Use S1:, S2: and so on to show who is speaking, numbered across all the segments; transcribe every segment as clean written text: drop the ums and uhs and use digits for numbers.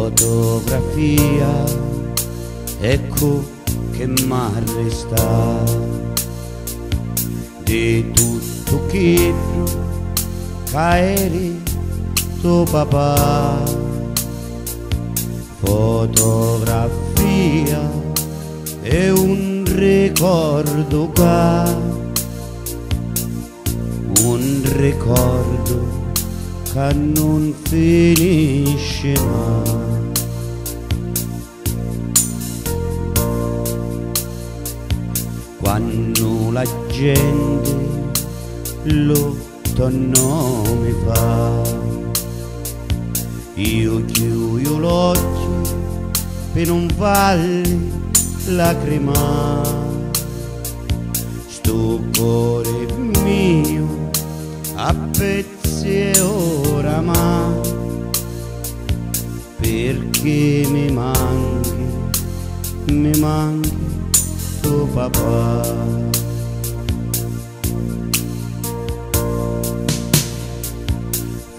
S1: fotografia, ecco che m'arresta di tutto chiedo caeri tuo papà. Fotografia è un ricordo che non finisce mai. Quando la gente lo mi fa, io chiudo l'occhio per non farli lacrimare. Sto cuore mio a pezzi e oramai, perché mi manchi tuo papà.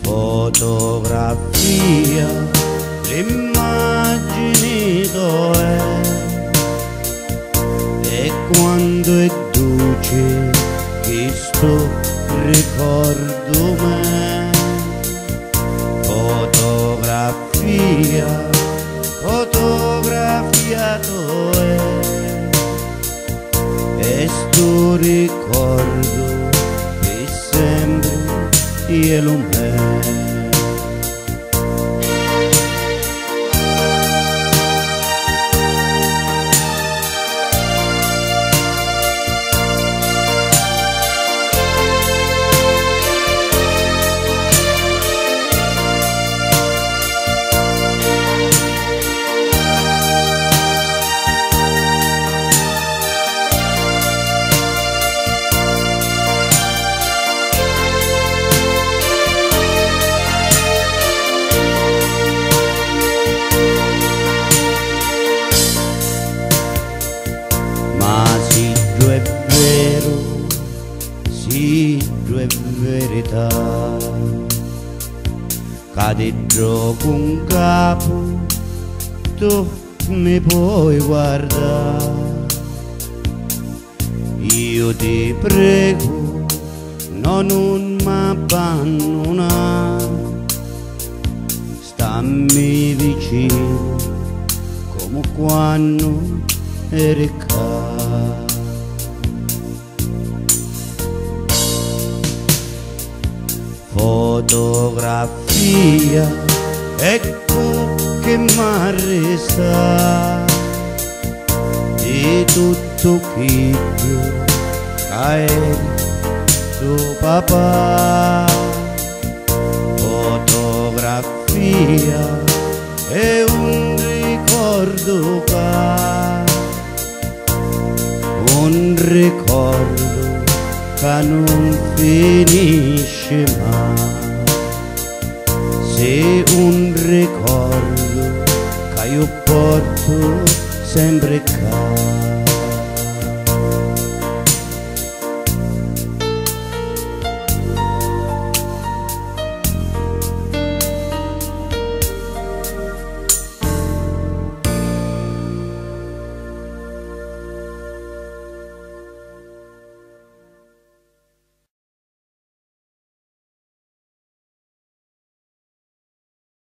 S1: Fotografia, l'immagine è, e quando è dolce che sto ricordo me. Fotografia è, e sto ricordo per sempre io lo me. Sì, è verità, che ti gioco un capo, tu mi puoi guardare. Io ti prego, no, non m'abbandonare, stammi vicino come quando eri qua. Fotografia, ecco che m'arresta di tutto chiedo caeri tuo papà. Fotografia è un ricordo che non finisce mai. Sei un ricordo che io porto sempre qua.